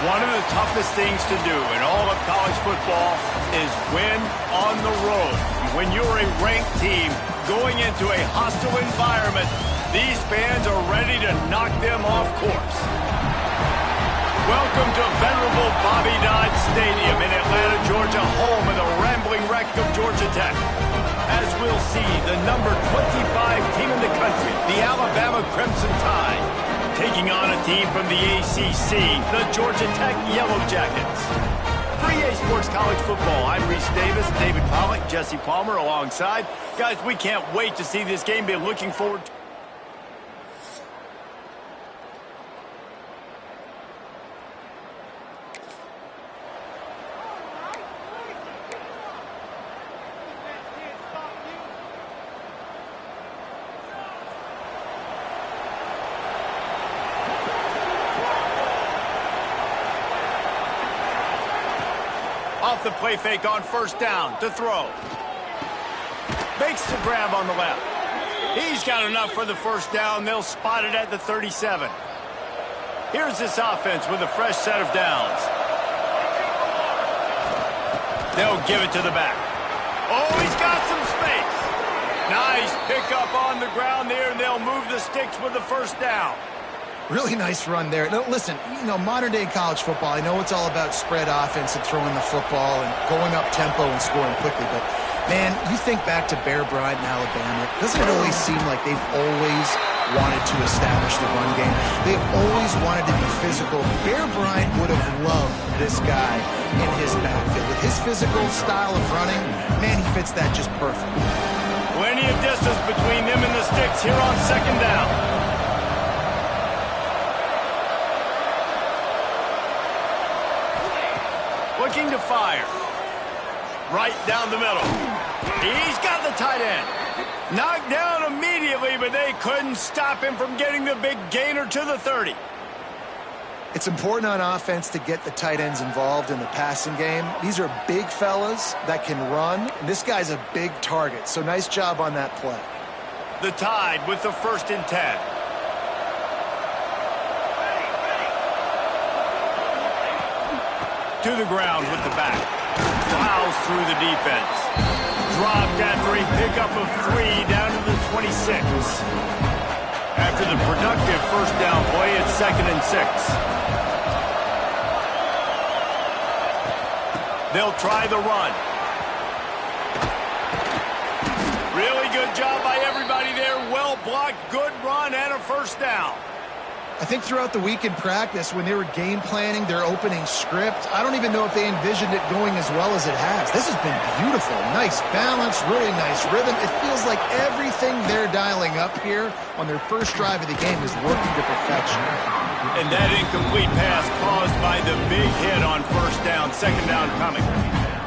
One of the toughest things to do in all of college football is win on the road. When you're a ranked team going into a hostile environment, these fans are ready to knock them off course. Welcome to venerable Bobby Dodd Stadium in Atlanta, Georgia, home of the rambling wreck of Georgia Tech. As we'll see, the number 25 team in the country, the Alabama Crimson Tide, taking on a team from the ACC, the Georgia Tech Yellow Jackets. For EA Sports College Football, I'm Reese Davis, David Pollack, Jesse Palmer alongside. Guys, we can't wait to see this game. Been looking forward to off the play fake on first down to throw. Makes the grab on the left. He's got enough for the first down. They'll spot it at the 37. Here's this offense with a fresh set of downs. They'll give it to the back. Oh, he's got some space. Nice pickup on the ground there, and they'll move the sticks with the first down. Really nice run there. No, listen, modern-day college football, I know it's all about spread offense and throwing the football and going up tempo and scoring quickly, but, man, you think back to Bear Bryant in Alabama, doesn't it always seem like they've always wanted to establish the run game? They've always wanted to be physical. Bear Bryant would have loved this guy in his backfield. With his physical style of running, man, he fits that just perfect. Plenty of distance between them and the sticks here on second down. Looking to fire. Right down the middle. He's got the tight end. Knocked down immediately, but they couldn't stop him from getting the big gainer to the 30. It's important on offense to get the tight ends involved in the passing game. These are big fellas that can run, and this guy's a big target, so nice job on that play. The Tide with the 1st and 10. To the ground with the back. Plows through the defense. Dropped after a pickup of 3 down to the 26. After the productive first down play, it's 2nd and 6. They'll try the run. Really good job by everybody there. Well blocked, good run, and a first down. I think throughout the week in practice, when they were game planning their opening script, I don't even know if they envisioned it going as well as it has. This has been beautiful. Nice balance, really nice rhythm. It feels like everything they're dialing up here on their first drive of the game is working to perfection. And that incomplete pass caused by the big hit on first down, second down coming.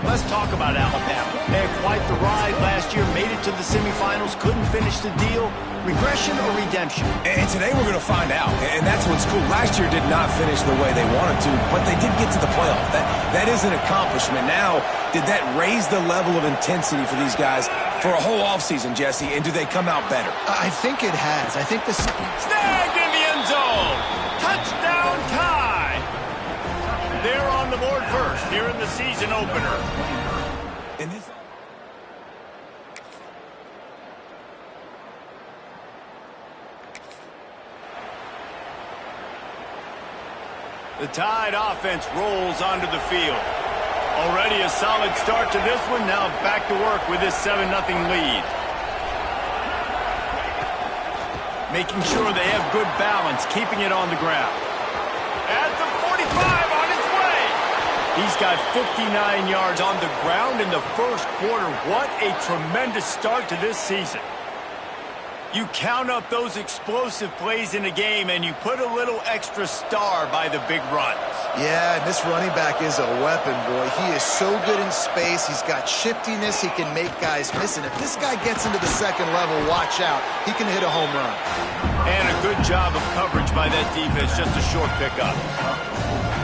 Let's talk about Alabama. They had quite the ride last year, made it to the semifinals, couldn't finish the deal. Regression or redemption? And today we're going to find out, and that's what's cool. Last year did not finish the way they wanted to, but they did get to the playoff. That is an accomplishment. Now, did that raise the level of intensity for these guys for a whole offseason, Jesse, and do they come out better? I think it has. I think this... Snagged in the end zone! Touchdown Tide! They're on the board first here in the season opener. And this... The Tide offense rolls onto the field. Already a solid start to this one. Now back to work with this 7-0 lead. Making sure they have good balance, keeping it on the ground. At the 45 on his way. He's got 59 yards on the ground in the first quarter. What a tremendous start to this season. You count up those explosive plays in a game, and you put a little extra star by the big runs. Yeah, this running back is a weapon, boy. He is so good in space. He's got shiftiness. He can make guys miss. And if this guy gets into the second level, watch out. He can hit a home run. And a good job of coverage by that defense, just a short pickup.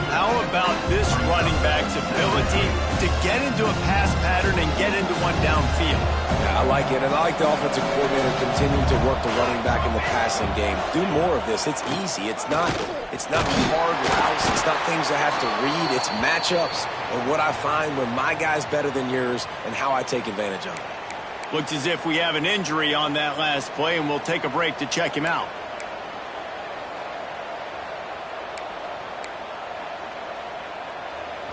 How about this running back's ability to get into a pass pattern and get into one downfield? Yeah, I like it, and I like the offensive coordinator continuing to work the running back in the passing game. Do more of this. It's easy. It's not hard routes. It's not things I have to read. It's matchups and what I find when my guy's better than yours and how I take advantage of it. Looks as if we have an injury on that last play, and we'll take a break to check him out.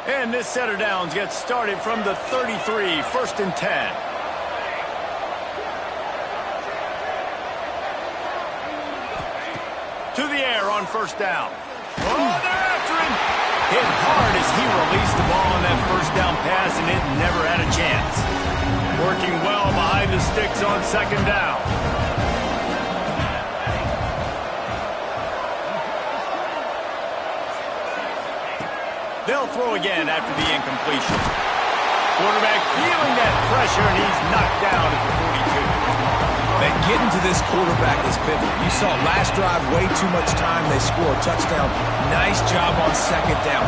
And this set of downs gets started from the 33, 1st and 10. To the air on 1st down. Oh, they're after him. Hit hard as he released the ball on that 1st down pass, and it never had a chance. Working well behind the sticks on 2nd down. They'll throw again after the incompletion. Quarterback feeling that pressure, and he's knocked down at the 42. Man, getting to this quarterback is pivotal. You saw last drive, way too much time. They score a touchdown. Nice job on 2nd down.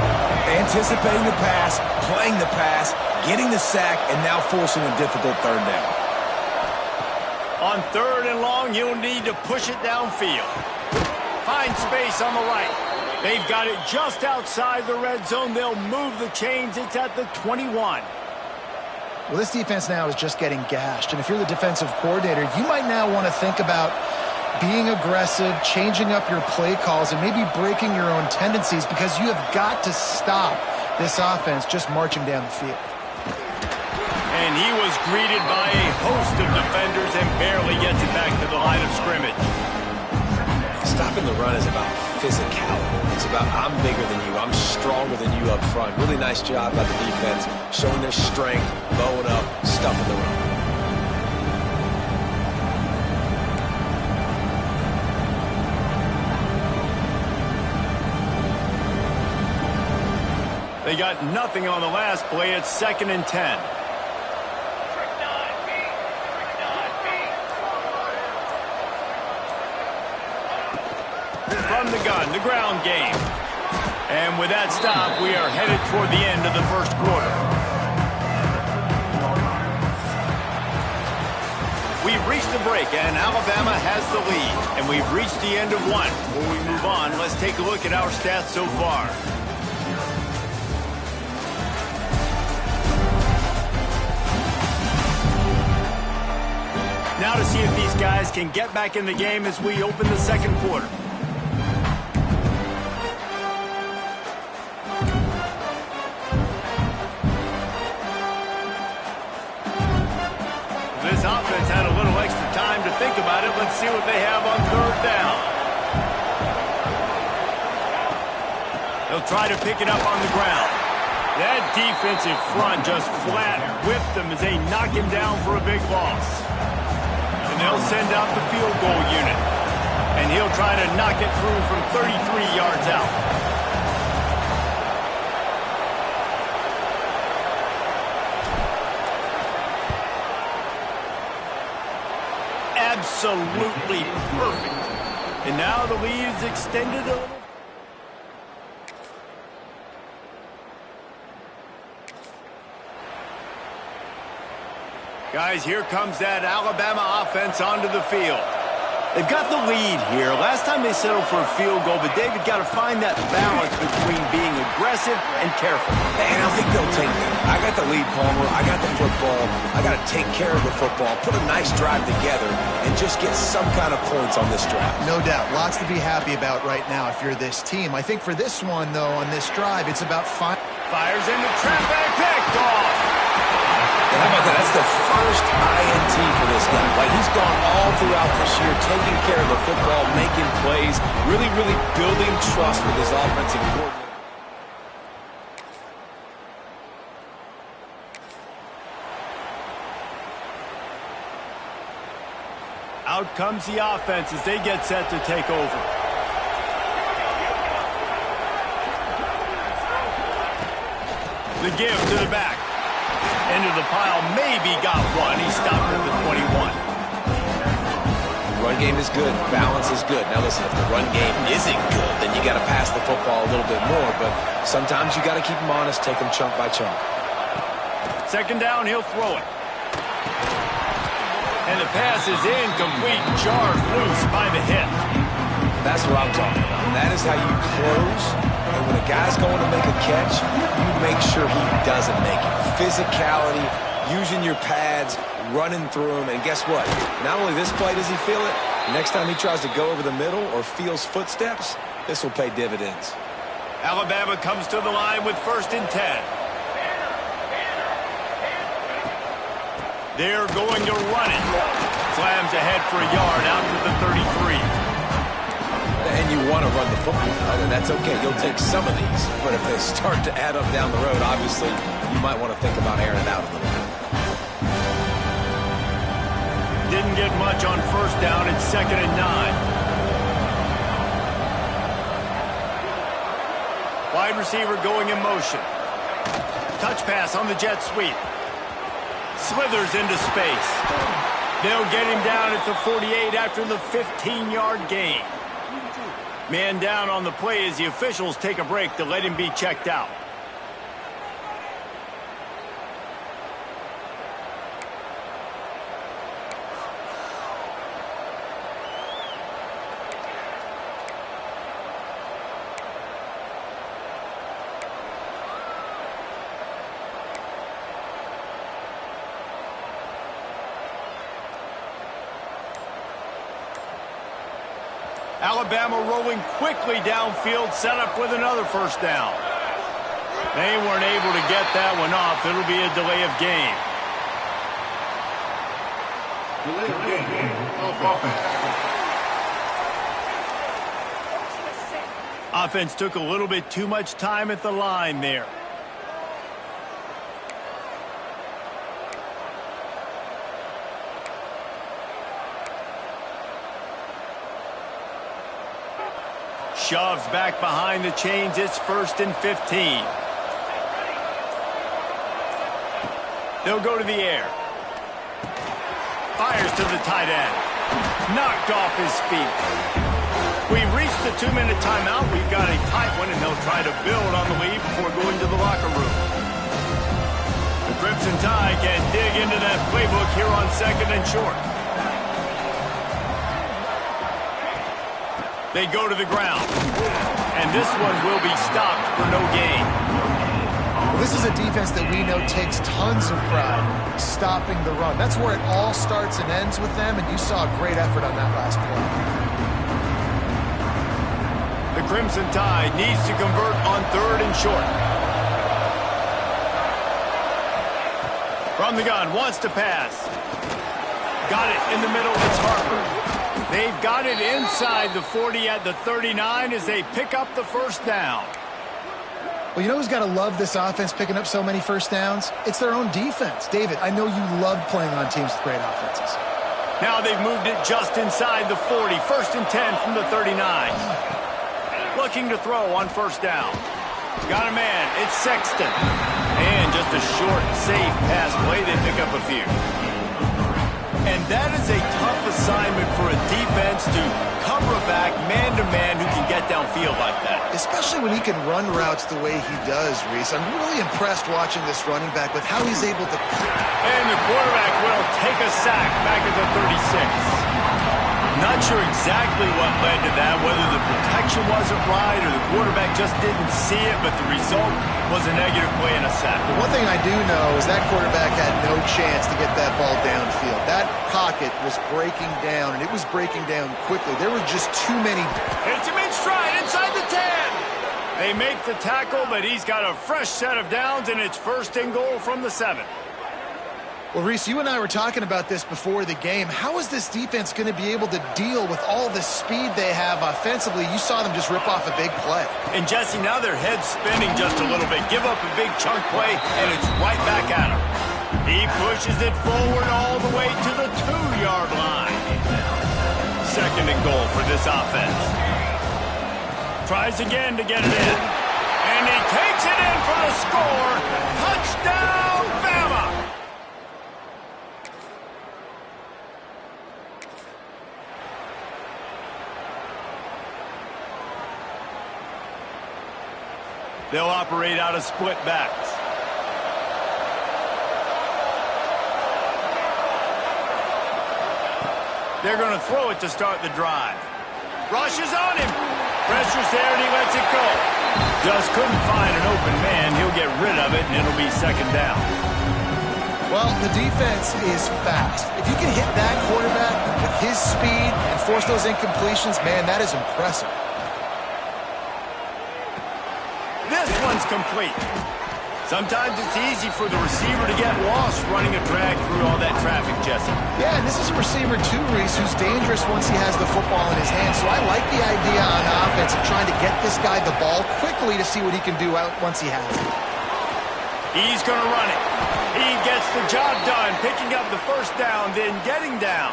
Anticipating the pass, playing the pass, getting the sack, and now forcing a difficult 3rd down. On 3rd and long, you'll need to push it downfield. Find space on the right. They've got it just outside the red zone. They'll move the chains. It's at the 21. Well, this defense now is just getting gashed. And if you're the defensive coordinator, you might now want to think about being aggressive, changing up your play calls, and maybe breaking your own tendencies, because you have got to stop this offense just marching down the field. And he was greeted by a host of defenders and barely gets it back to the line of scrimmage. Stopping the run is about physicality. It's about I'm bigger than you. I'm stronger than you up front. Really nice job by the defense, showing their strength, bowing up, stuffing the run. They got nothing on the last play. It's 2nd and 10. From the gun, the ground game. And with that stop, we are headed toward the end of the 1st quarter. We've reached the break, and Alabama has the lead. And we've reached the end of one. Before we move on, let's take a look at our stats so far. Now to see if these guys can get back in the game as we open the 2nd quarter. This offense had a little extra time to think about it. Let's see what they have on 3rd down. They'll try to pick it up on the ground. That defensive front just flat whipped them as they knock him down for a big loss. And they'll send out the field goal unit. And he'll try to knock it through from 33 yards out. Absolutely perfect. And now the lead is extended a little. Guys, here comes that Alabama offense onto the field. They've got the lead here. Last time they settled for a field goal, but David got to find that balance between being aggressive and careful. And I think they'll take that. I got the lead, Palmer. I got the football. I got to take care of the football, put a nice drive together, and just get some kind of points on this drive. No doubt. Lots to be happy about right now if you're this team. I think for this one, though, on this drive, it's about fires into traffic, picked off. And how about that? That's the first INT for this guy. Like, he's gone all throughout this year, taking care of the football, making plays, really, really building trust with his offensive coordinator. Out comes the offense as they get set to take over. The give to the back. Into the pile, maybe got one. He stopped at the 21. Run game is good. Balance is good. Now listen, if the run game isn't good, then you got to pass the football a little bit more. But sometimes you got to keep them honest, take them chunk by chunk. Second down, he'll throw it. And the pass is incomplete, jarred loose by the hip. That's what I'm talking about. That is how you close. And when a guy's going to make a catch, you make sure he doesn't make it. Physicality, using your pads, running through him. And guess what? Not only this play does he feel it, next time he tries to go over the middle or feels footsteps, this will pay dividends. Alabama comes to the line with 1st and 10. They're going to run it. Slams ahead for a yard out to the 33. And you want to run the football, right? And that's okay. You'll take some of these. But if they start to add up down the road, obviously, you might want to think about airing it out a little bit. Didn't get much on 1st down. It's 2nd and 9. Wide receiver going in motion. Touch pass on the jet sweep. Slithers into space. They'll get him down at the 48 after the 15-yard gain. Man down on the play as the officials take a break to let him be checked out. Alabama rolling quickly downfield, set up with another 1st down. They weren't able to get that one off. It'll be a delay of game. Offense took a little bit too much time at the line there. Shoves back behind the chains. It's 1st and 15. They'll go to the air. Fires to the tight end. Knocked off his feet. We've reached the 2-minute timeout. We've got a tight one, and they'll try to build on the lead before going to the locker room. The Crimson Tide can dig into that playbook here on 2nd and short. They go to the ground. And this one will be stopped for no gain. Well, this is a defense that we know takes tons of pride stopping the run. That's where it all starts and ends with them, and you saw a great effort on that last play. The Crimson Tide needs to convert on 3rd and short. From the gun, wants to pass. Got it in the middle, it's Harper. They've got it inside the 40 at the 39 as they pick up the 1st down. Well, you know who's got to love this offense picking up so many 1st downs? It's their own defense. David, I know you loved playing on teams with great offenses. Now they've moved it just inside the 40. 1st and 10 from the 39. Looking to throw on 1st down. Got a man. It's Sexton. And just a short, safe pass play. They pick up a few. And that is a tough assignment for a defense to cover a back man-to-man who can get downfield like that. Especially when he can run routes the way he does, Reese. I'm really impressed watching this running back with how he's able to... And the quarterback will take a sack back at the 36. Not sure exactly what led to that, whether the protection wasn't right or the quarterback just didn't see it, but the result was a negative play and a sack. The one thing I do know is that quarterback had no chance to get that ball downfield. That pocket was breaking down, and it was breaking down quickly. There were just too many... Hits him in stride inside the 10. They make the tackle, but he's got a fresh set of downs, and it's 1st and goal from the 7. Well, Reese, you and I were talking about this before the game. How is this defense going to be able to deal with all the speed they have offensively? You saw them just rip off a big play. And, Jesse, now their head's spinning just a little bit. Give up a big chunk play, and it's right back at him. He pushes it forward all the way to the 2-yard line. 2nd and goal for this offense. Tries again to get it in. And he takes it in for the score. Touchdown, Bama! They'll operate out of split backs. They're going to throw it to start the drive. Rushes on him. Pressure's there, and he lets it go. Just couldn't find an open man. He'll get rid of it, and it'll be second down. Well, the defense is fast. If you can hit that quarterback with his speed and force those incompletions, man, that is impressive. This one's complete. Sometimes it's easy for the receiver to get lost running a drag through all that traffic, Jesse. Yeah, and this is a receiver too, Reese, who's dangerous once he has the football in his hands. So I like the idea on offense of trying to get this guy the ball quickly to see what he can do out once he has it. He's going to run it. He gets the job done, picking up the first down, then getting down.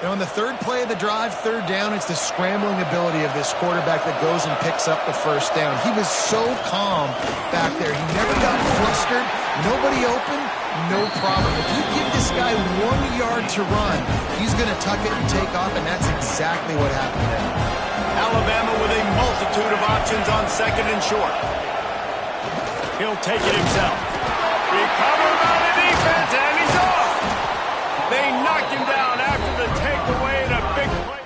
And on the third play of the drive, third down, it's the scrambling ability of this quarterback that goes and picks up the first down. He was so calm back there. He never got flustered. Nobody open, no problem. If you give this guy 1 yard to run, he's going to tuck it and take off, and that's exactly what happened there. Alabama with a multitude of options on second and short. He'll take it himself. Recovered by the defense, and he's off. They knocked him down after the takeaway and a big play.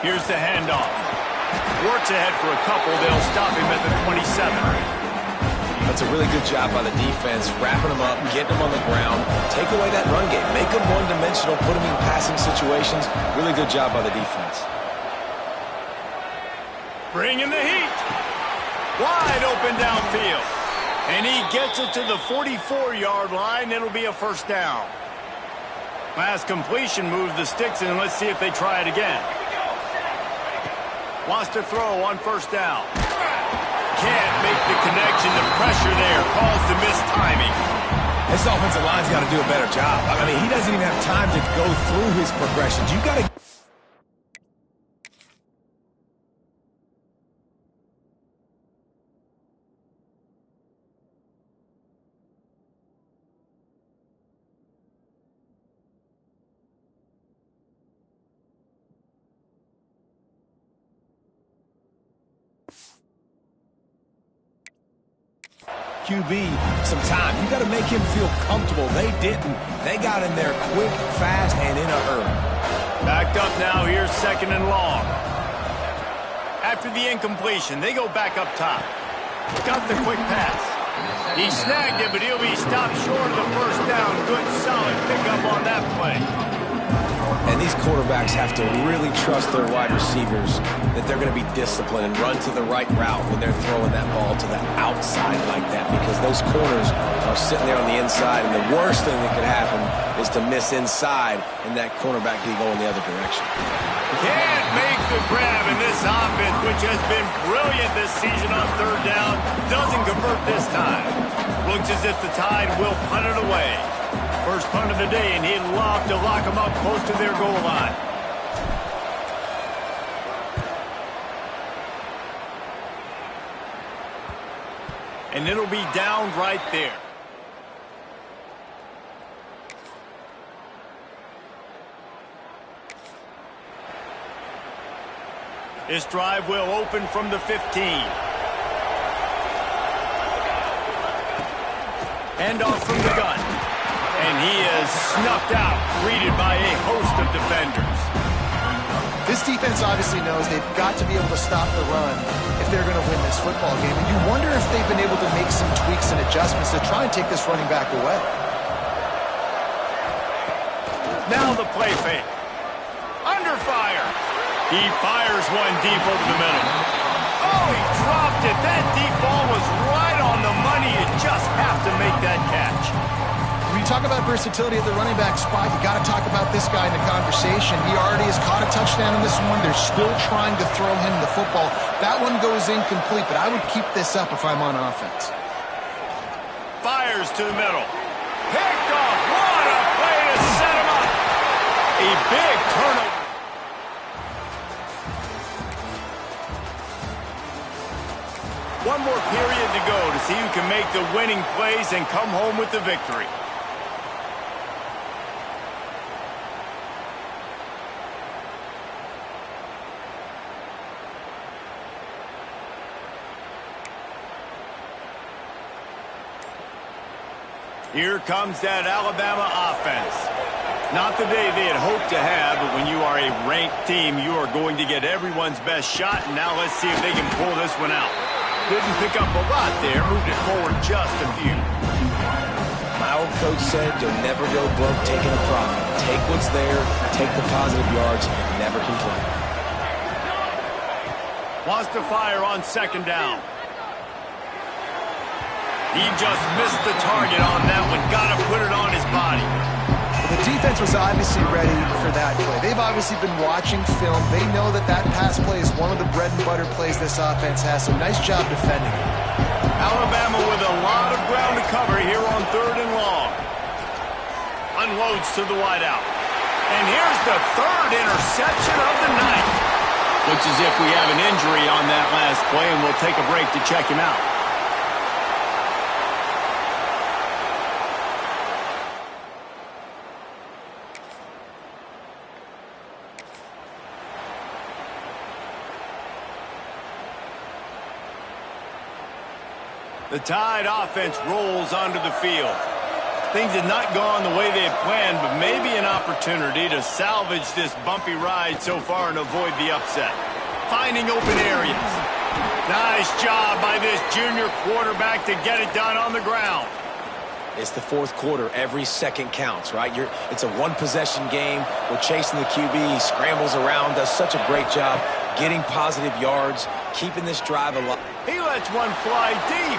Here's the handoff. Works ahead for a couple. They'll stop him at the 27. That's a really good job by the defense, wrapping them up, getting them on the ground, take away that run game, make them one-dimensional, put them in passing situations. Really good job by the defense. Bringing the heat. Wide open downfield. And he gets it to the 44-yard line. It'll be a first down. Last completion moved the sticks in. Let's see if they try it again. Wants to throw on first down. Can't make the connection. The pressure there caused the missed timing. This offensive line's got to do a better job. I mean, he doesn't even have time to go through his progressions. You got to... QB some time. You got to make him feel comfortable. They didn't. They got in there quick, fast, and in a hurry. Backed up now. Here's second and long. After the incompletion, they go back up top. Got the quick pass. He snagged it, but he'll be stopped short of the first down. Good, solid pickup on that play. And these quarterbacks have to really trust their wide receivers that they're going to be disciplined and run to the right route when they're throwing that ball to the outside like that, because those corners are sitting there on the inside, and the worst thing that could happen is to miss inside and that cornerback be going the other direction. Can't make the grab, in this offense, which has been brilliant this season on third down, doesn't convert this time. Looks as if the Tide will punt it away. First punt of the day, and he'd love to lock them up close to their goal line. And it'll be down right there. This drive will open from the 15. Handoff from the gun. And he is snuffed out, greeted by a host of defenders. This defense obviously knows they've got to be able to stop the run if they're going to win this football game. And you wonder if they've been able to make some tweaks and adjustments to try and take this running back away. Now the play fake. Under fire. He fires one deep over the middle. Oh, he dropped it. That deep ball was right on the money. You just have to make that catch. When you talk about versatility at the running back spot, you got to talk about this guy in the conversation. He already has caught a touchdown in this one. They're still trying to throw him the football. That one goes incomplete, but I would keep this up if I'm on offense. Fires to the middle. Picked off. What a play to set him up. A big turnover. One more period to go to see who can make the winning plays and come home with the victory. Here comes that Alabama offense. Not the day they had hoped to have, but when you are a ranked team, you are going to get everyone's best shot, and now let's see if they can pull this one out. Didn't pick up a lot there, moved it forward just a few. My old coach said you'll never go broke taking a profit. Take what's there, take the positive yards, and never complain. Wants to fire on second down. He just missed the target on that one. Got to put it on his body. The defense was obviously ready for that play. They've obviously been watching film. They know that that pass play is one of the bread and butter plays this offense has, so nice job defending it. Alabama with a lot of ground to cover here on 3rd and long. Unloads to the wideout. And here's the 3rd interception of the night. Looks as if we have an injury on that last play, and we'll take a break to check him out. The Tide offense rolls onto the field. Things had not gone the way they had planned, but maybe an opportunity to salvage this bumpy ride so far and avoid the upset. Finding open areas. Nice job by this junior quarterback to get it done on the ground. It's the 4th quarter. Every second counts, right? It's a one-possession game. We're chasing the QB. He scrambles around, does such a great job getting positive yards, keeping this drive alive. He lets one fly deep.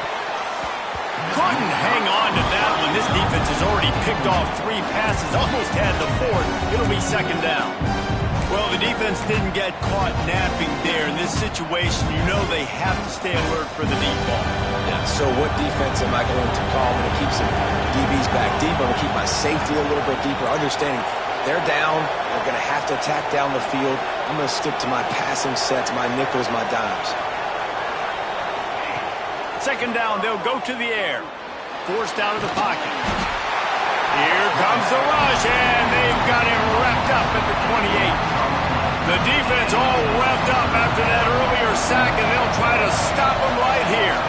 Couldn't hang on to that one. This defense has already picked off 3 passes, almost had the 4th. It'll be second down. Well, the defense didn't get caught napping there. In this situation, you know they have to stay alert for the deep ball. Yeah, so what defense am I going to call? I'm going to keep some DBs back deep. I'm going to keep my safety a little bit deeper, understanding they're down. They're going to have to attack down the field. I'm going to stick to my passing sets, my nickels, my dimes. Second down, they'll go to the air. Forced out of the pocket. Here comes the rush, and they've got him wrapped up at the 28. The defense all revved up after that earlier sack, and they'll try to stop him right here.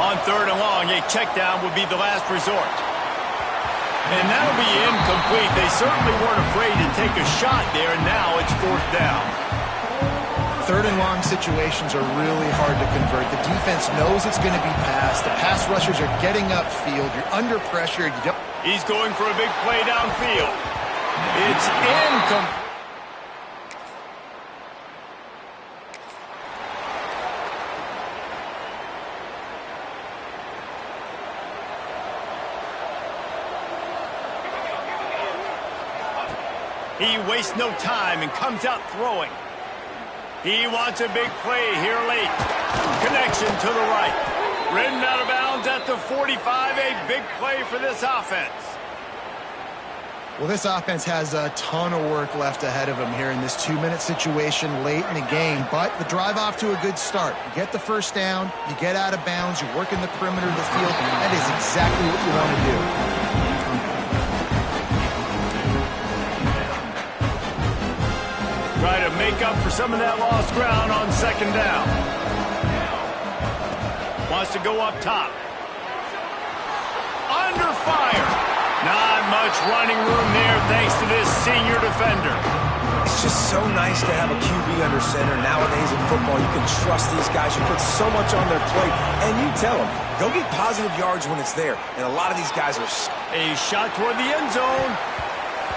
On 3rd and long, a check down would be the last resort. And that'll be incomplete. They certainly weren't afraid to take a shot there, and now it's 4th down. 3rd and long situations are really hard to convert. The defense knows it's going to be passed. The pass rushers are getting upfield. You're under pressure. He's going for a big play downfield. It's incomplete. He wastes no time and comes out throwing. He wants a big play here late. Connection to the right. Ridden out of bounds at the 45. A big play for this offense. Well, this offense has a ton of work left ahead of them here in this 2-minute situation late in the game. But the drive off to a good start. You get the first down. You get out of bounds. You work in the perimeter of the field. That is exactly what you want to do. Try to make up for some of that lost ground on second down. Wants to go up top. Under fire. Not much running room there thanks to this senior defender. It's just so nice to have a QB under center. Nowadays in football, you can trust these guys. You put so much on their plate, and you tell them, go get positive yards when it's there. And a lot of these guys are... A shot toward the end zone.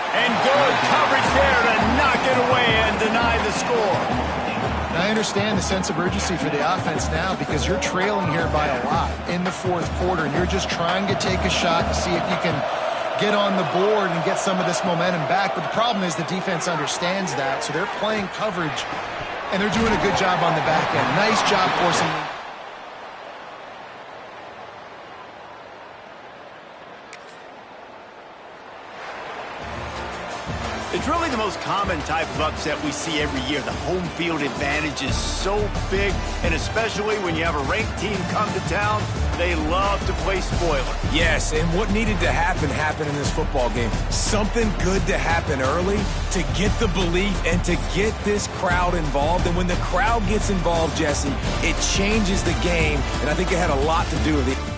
And good coverage there to knock it away and deny the score. I understand the sense of urgency for the offense now because you're trailing here by a lot in the 4th quarter, and you're just trying to take a shot to see if you can get on the board and get some of this momentum back. But the problem is the defense understands that, so they're playing coverage, and they're doing a good job on the back end. Nice job forcing them. It's really the most common type of upset we see every year. The home field advantage is so big, and especially when you have a ranked team come to town, they love to play spoiler. Yes, and what needed to happen happened in this football game. Something good to happen early to get the belief and to get this crowd involved. And when the crowd gets involved, Jesse, it changes the game, and I think it had a lot to do with it.